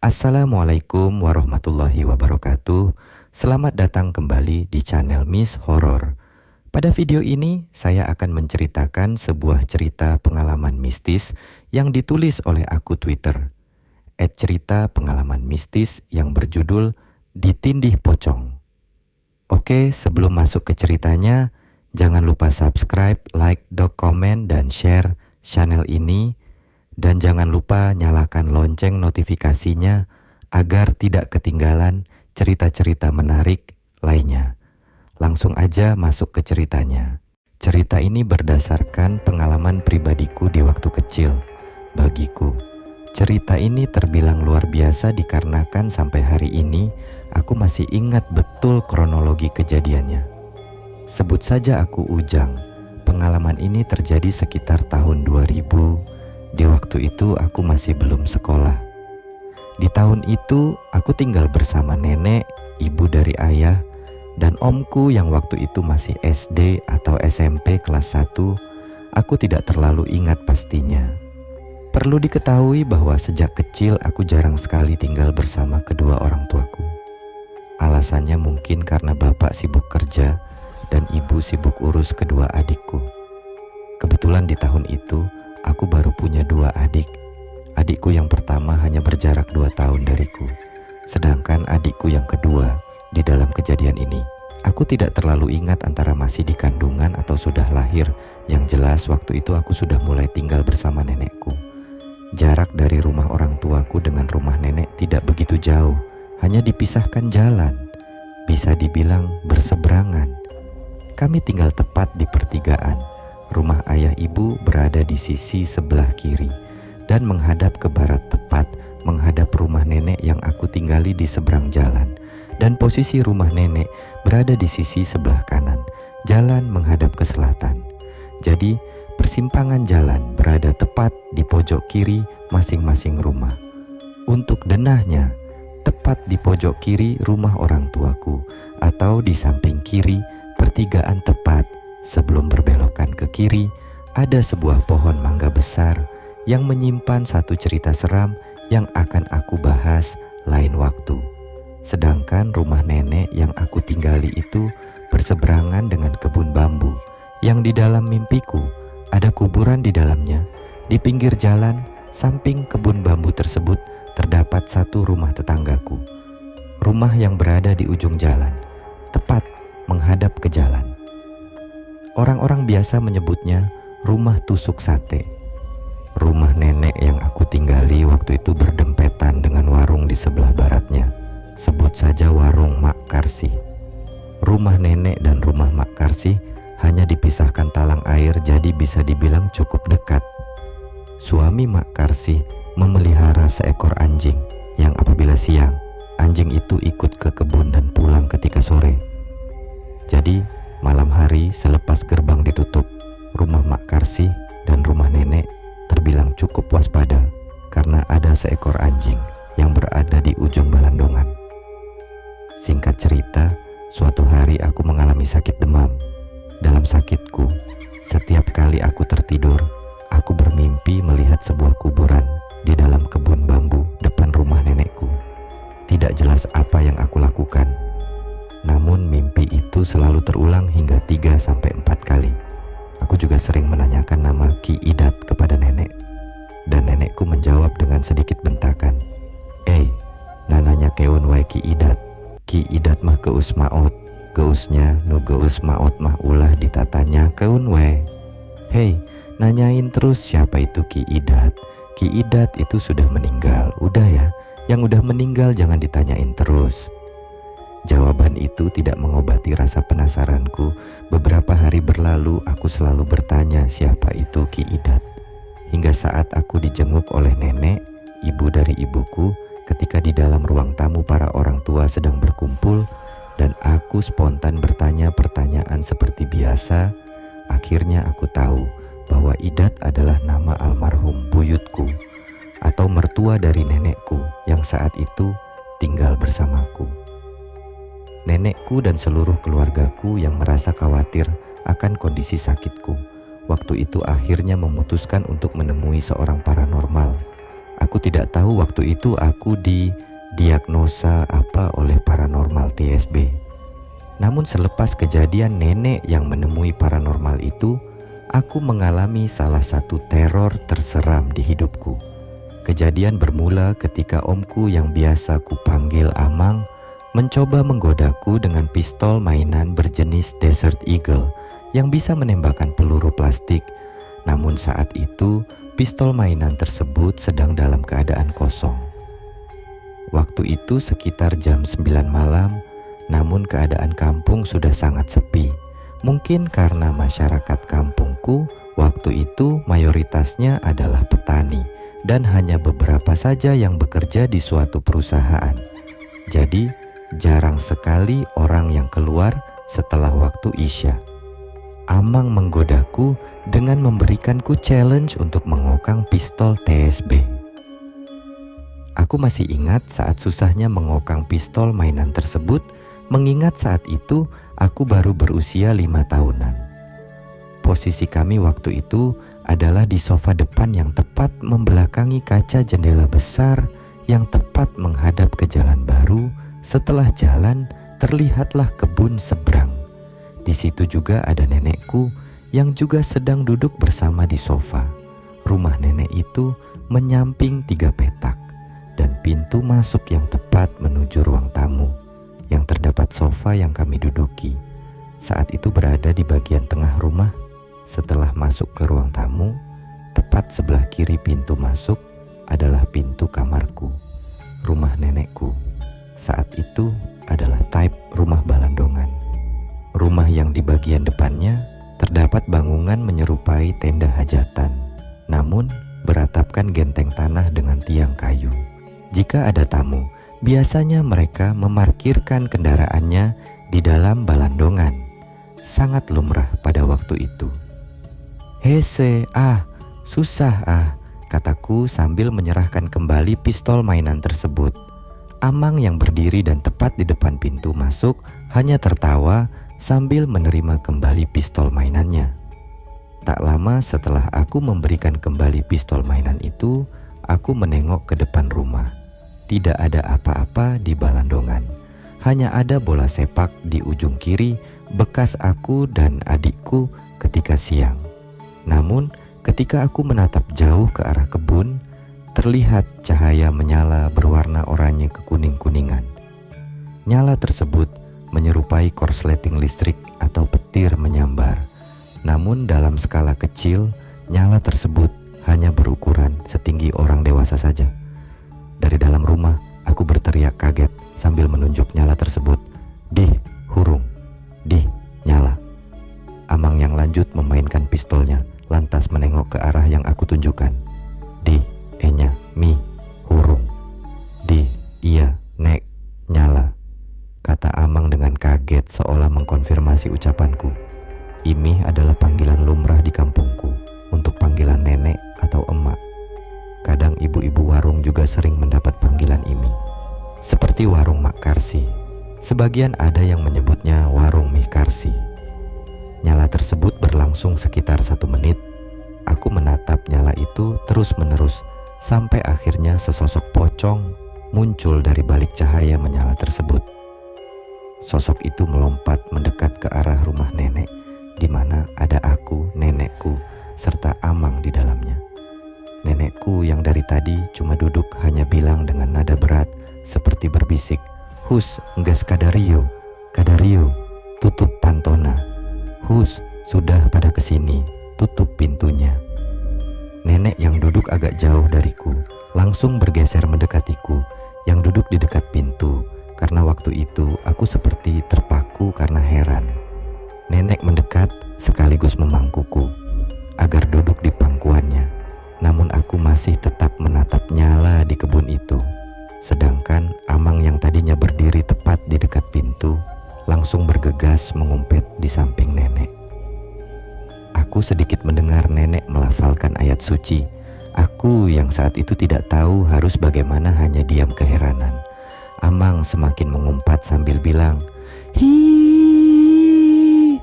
Assalamualaikum warahmatullahi wabarakatuh. Selamat datang kembali di channel Miss Horror. Pada video ini saya akan menceritakan sebuah cerita pengalaman mistis yang ditulis oleh akun Twitter @cerita pengalaman mistis yang berjudul Ditindih Pocong. Oke, sebelum masuk ke ceritanya, jangan lupa subscribe, like, komen, dan share channel ini. Dan jangan lupa nyalakan lonceng notifikasinya agar tidak ketinggalan cerita-cerita menarik lainnya. Langsung aja masuk ke ceritanya. Cerita ini berdasarkan pengalaman pribadiku di waktu kecil. Bagiku, cerita ini terbilang luar biasa dikarenakan sampai hari ini aku masih ingat betul kronologi kejadiannya. Sebut saja aku Ujang. Pengalaman ini terjadi sekitar tahun 2000. Di waktu itu aku masih belum sekolah. Di tahun itu aku tinggal bersama nenek, ibu dari ayah, dan omku yang waktu itu masih SD atau SMP kelas 1. Aku tidak terlalu ingat pastinya. Perlu diketahui bahwa sejak kecil aku jarang sekali tinggal bersama kedua orang tuaku. Alasannya mungkin karena bapak sibuk kerja dan ibu sibuk urus kedua adikku. Kebetulan di tahun itu aku baru punya 2 adik. Adikku yang pertama hanya berjarak 2 tahun dariku. Sedangkan adikku yang kedua di dalam kejadian ini, aku tidak terlalu ingat antara masih di kandungan atau sudah lahir. Yang jelas waktu itu aku sudah mulai tinggal bersama nenekku. Jarak dari rumah orang tuaku dengan rumah nenek tidak begitu jauh. Hanya dipisahkan jalan. Bisa dibilang berseberangan. Kami tinggal tepat di pertigaan. Rumah ayah ibu berada di sisi sebelah kiri dan menghadap ke barat, tepat menghadap rumah nenek yang aku tinggali di seberang jalan. Dan posisi rumah nenek berada di sisi sebelah kanan, jalan menghadap ke selatan. Jadi persimpangan jalan berada tepat di pojok kiri masing-masing rumah. Untuk denahnya, tepat di pojok kiri rumah orang tuaku, atau di samping kiri pertigaan tepat. Sebelum berbelokkan ke kiri, ada sebuah pohon mangga besar yang menyimpan satu cerita seram yang akan aku bahas lain waktu. Sedangkan rumah nenek yang aku tinggali itu berseberangan dengan kebun bambu yang di dalam mimpiku ada kuburan di dalamnya. Di pinggir jalan samping kebun bambu tersebut terdapat satu rumah tetanggaku. Rumah yang berada di ujung jalan, tepat menghadap ke jalan. Orang-orang biasa menyebutnya rumah tusuk sate. Rumah nenek yang aku tinggali waktu itu berdempetan dengan warung di sebelah baratnya. Sebut saja warung Mak Karsih. Rumah nenek dan rumah Mak Karsih hanya dipisahkan talang air, jadi bisa dibilang cukup dekat. Suami Mak Karsih memelihara seekor anjing yang apabila siang, anjing itu ikut ke kebun dan pulang ketika sore. Jadi malam hari selepas gerbang ditutup, rumah Mak Karsih dan rumah nenek terbilang cukup waspada karena ada seekor anjing yang berada di ujung balandongan. Singkat cerita, suatu hari aku mengalami sakit demam. Dalam sakitku, setiap kali aku tertidur, aku bermimpi melihat sebuah kuburan di dalam kebun bambu depan rumah nenekku. Tidak jelas apa yang aku lakukan. Namun mimpi itu selalu terulang hingga 3-4 kali. Aku juga sering menanyakan nama Ki Idat kepada nenek. Dan nenekku menjawab dengan sedikit bentakan. Nananya keun wae Ki Idat. Ki Idat mah geus maot. Geusnya nu geus maot mah ulah ditatanya keun wae. Hei, nanyain terus siapa itu Ki Idat. Ki Idat itu sudah meninggal. Udah ya, yang udah meninggal jangan ditanyain terus. Jawaban itu tidak mengobati rasa penasaranku. Beberapa hari berlalu, aku selalu bertanya siapa itu Ki Idat. Hingga saat aku dijenguk oleh nenek, ibu dari ibuku, ketika di dalam ruang tamu para orang tua sedang berkumpul, dan aku spontan bertanya pertanyaan seperti biasa. Akhirnya aku tahu bahwa Idat adalah nama almarhum buyutku, atau mertua dari nenekku yang saat itu tinggal bersamaku. Nenekku dan seluruh keluargaku yang merasa khawatir akan kondisi sakitku, waktu itu akhirnya memutuskan untuk menemui seorang paranormal. Aku Aku tidak tahu waktu itu aku didiagnosa apa oleh paranormal TSB. Namun selepas kejadian nenek yang menemui paranormal itu, aku mengalami salah satu teror terseram di hidupku. Kejadian bermula ketika omku yang biasa ku panggil Amang mencoba menggodaku dengan pistol mainan berjenis Desert Eagle yang bisa menembakkan peluru plastik. Namun saat itu, pistol mainan tersebut sedang dalam keadaan kosong. Waktu itu sekitar jam 9 malam, namun keadaan kampung sudah sangat sepi. Mungkin karena masyarakat kampungku waktu itu mayoritasnya adalah petani dan hanya beberapa saja yang bekerja di suatu perusahaan. Jadi jarang sekali orang yang keluar setelah waktu Isya. Amang menggodaku dengan memberikanku challenge untuk mengokang pistol TSB. Aku masih ingat saat susahnya mengokang pistol mainan tersebut, mengingat saat itu aku baru berusia 5 tahunan. Posisi kami waktu itu adalah di sofa depan yang tepat membelakangi kaca jendela besar yang tepat menghadap ke jalan baru. Setelah jalan, terlihatlah kebun seberang. Di situ juga ada nenekku yang juga sedang duduk bersama di sofa. Rumah nenek itu menyamping 3 petak dan pintu masuk yang tepat menuju ruang tamu yang terdapat sofa yang kami duduki. Saat itu berada di bagian tengah rumah. Setelah masuk ke ruang tamu, tepat sebelah kiri pintu masuk adalah pintu kamarku, rumah nenekku. Saat itu adalah type rumah balandongan. Rumah yang di bagian depannya terdapat bangunan menyerupai tenda hajatan, namun beratapkan genteng tanah dengan tiang kayu. Jika ada tamu, biasanya mereka memarkirkan kendaraannya di dalam balandongan. Sangat lumrah pada waktu itu. "Hese, susah kataku sambil menyerahkan kembali pistol mainan tersebut. Amang yang berdiri dan tepat di depan pintu masuk hanya tertawa sambil menerima kembali pistol mainannya. Tak lama setelah aku memberikan kembali pistol mainan itu, aku menengok ke depan rumah. Tidak ada apa-apa di balandongan. Hanya ada bola sepak di ujung kiri bekas aku dan adikku ketika siang. Namun ketika aku menatap jauh ke arah kebun, terlihat cahaya menyala berwarna oranye kekuning-kuningan. Nyala tersebut menyerupai korsleting listrik atau petir menyambar. Namun dalam skala kecil, nyala tersebut hanya berukuran setinggi orang dewasa saja. Dari dalam rumah, aku berteriak kaget sambil menunjuk nyala tersebut. "Dih, hurung. Dih, nyala." Amang yang lanjut memainkan pistolnya, lantas menengok ke arah yang aku tunjukkan. "Dih, enya, mi, hurung. Dih, iya, nek, nyala," kata Amang dengan kaget seolah mengkonfirmasi ucapanku. Imi adalah panggilan lumrah di kampungku untuk panggilan nenek atau emak. Kadang ibu-ibu warung juga sering mendapat panggilan Imi, seperti warung Mak Karsi. Sebagian ada yang menyebutnya warung Mih Karsi. Nyala tersebut berlangsung sekitar 1 menit. Aku menatap nyala itu terus-menerus sampai akhirnya sesosok pocong muncul dari balik cahaya menyala tersebut. Sosok itu melompat mendekat ke arah rumah nenek, di mana ada aku, nenekku, serta Amang di dalamnya. Nenekku yang dari tadi cuma duduk hanya bilang dengan nada berat seperti berbisik, "Hus, nggas kadario, tutup pantona. Hus, sudah pada kesini, tutup pintunya." Nenek yang duduk agak jauh dariku langsung bergeser mendekatiku yang duduk di dekat pintu. Karena waktu itu aku seperti terpaku karena heran. Nenek mendekat sekaligus memangkuku agar duduk di pangkuannya. Namun aku masih tetap menatap nyala di kebun itu. Sedangkan Amang yang tadinya berdiri tepat di dekat pintu langsung bergegas mengumpet di samping nenek. Aku sedikit mendengar nenek melafalkan ayat suci. Aku yang saat itu tidak tahu harus bagaimana hanya diam keheranan. Amang semakin mengumpat sambil bilang, "Hi."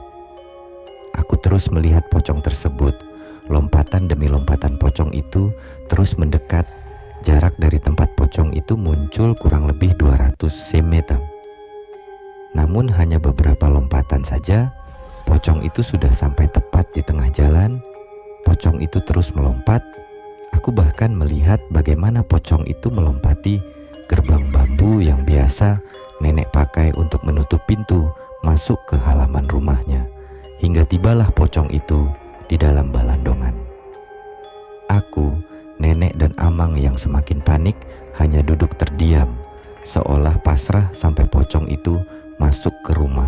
Aku terus melihat pocong tersebut. Lompatan demi lompatan pocong itu terus mendekat. Jarak dari tempat pocong itu muncul kurang lebih 200 meter. Namun hanya beberapa lompatan saja, pocong itu sudah sampai tepat di tengah jalan. Pocong itu terus melompat. Aku bahkan melihat bagaimana pocong itu melompati gerbang bambu yang biasa nenek pakai untuk menutup pintu masuk ke halaman rumahnya. Hingga tibalah pocong itu di dalam balandongan. Aku, nenek dan Amang yang semakin panik hanya duduk terdiam, seolah pasrah sampai pocong itu masuk ke rumah.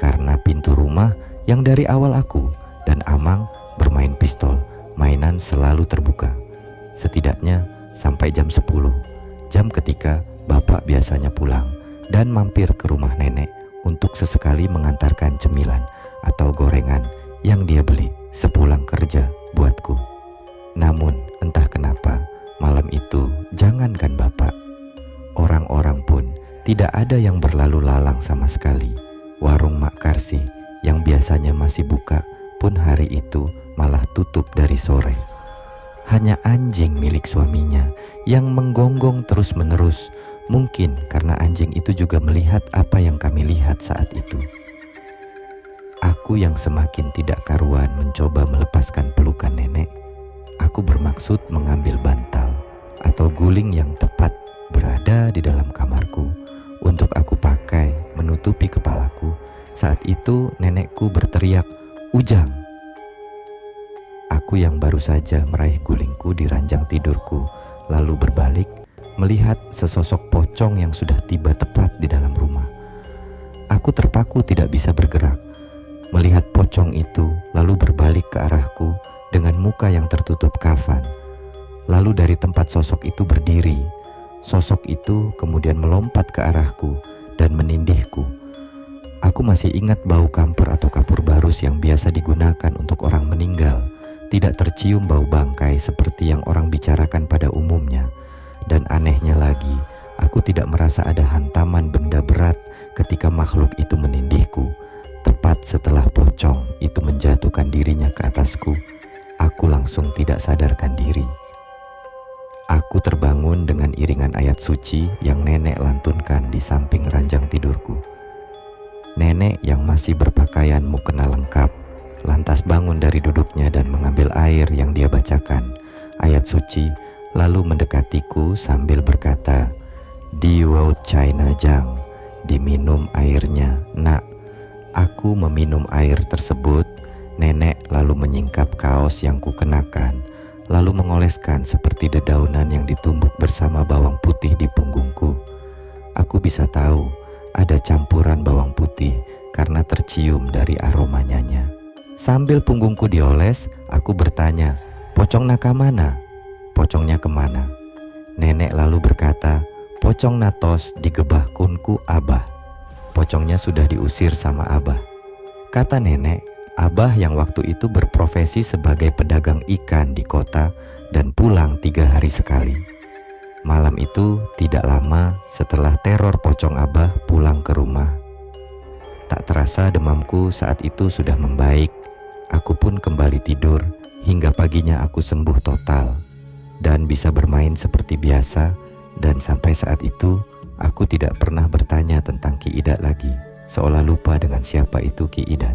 Karena pintu rumah yang dari awal aku dan Amang bermain pistol, mainan selalu terbuka. Setidaknya sampai jam 10, jam ketika bapak biasanya pulang dan mampir ke rumah nenek untuk sesekali mengantarkan cemilan atau gorengan yang dia beli sepulang kerja buatku. Namun entah kenapa malam itu jangankan bapak, orang-orang pun tidak ada yang berlalu lalang sama sekali. Warung Mak Karsi yang biasanya masih buka pun hari itu malah tutup dari sore. Hanya anjing milik suaminya yang menggonggong terus-menerus. Mungkin karena anjing itu juga melihat apa yang kami lihat saat itu. Aku yang semakin tidak karuan mencoba melepaskan pelukan nenek. Aku bermaksud mengambil bantal atau guling yang tepat berada di dalam kamarku untuk aku pakai menutupi kepalaku. Saat itu nenekku berteriak, "Ujang!" Aku yang baru saja meraih gulingku di ranjang tidurku, lalu berbalik melihat sesosok pocong yang sudah tiba tepat di dalam rumah. Aku terpaku tidak bisa bergerak. Melihat pocong itu lalu berbalik ke arahku dengan muka yang tertutup kafan. Lalu dari tempat sosok itu berdiri. Sosok itu kemudian melompat ke arahku dan menindihku. Aku masih ingat bau kamper atau kapur barus yang biasa digunakan untuk orang meninggal. Tidak tercium bau bangkai seperti yang orang bicarakan pada umumnya. Dan anehnya lagi, aku tidak merasa ada hantaman benda berat ketika makhluk itu menindihku. Tepat setelah pocong itu menjatuhkan dirinya ke atasku, aku langsung tidak sadarkan diri. Aku terbangun dengan iringan ayat suci yang nenek lantunkan di samping ranjang tidurku. Nenek yang masih berpakaian mukena lengkap lantas bangun dari duduknya dan mengambil air yang dia bacakan, ayat suci, lalu mendekatiku sambil berkata, "Di Wau China Jang, diminum airnya, nak." Aku meminum air tersebut. Nenek lalu menyingkap kaos yang kukenakan, lalu mengoleskan seperti dedaunan yang ditumbuk bersama bawang putih di punggungku. Aku bisa tahu ada campuran bawang putih karena tercium dari aromanya. Sambil punggungku dioles, aku bertanya, "Pocong naka mana?" "Pocongnya kemana?" Nenek lalu berkata, "Pocong natos digebah kunku Abah. Pocongnya sudah diusir sama Abah." Kata nenek, Abah yang waktu itu berprofesi sebagai pedagang ikan di kota dan pulang 3 hari sekali. Malam itu tidak lama setelah teror pocong Abah pulang ke rumah. Tak terasa demamku saat itu sudah membaik. Aku pun kembali tidur hingga paginya aku sembuh total dan bisa bermain seperti biasa. Dan sampai saat itu aku tidak pernah bertanya tentang Ki Idat lagi, seolah lupa dengan siapa itu Ki Idat.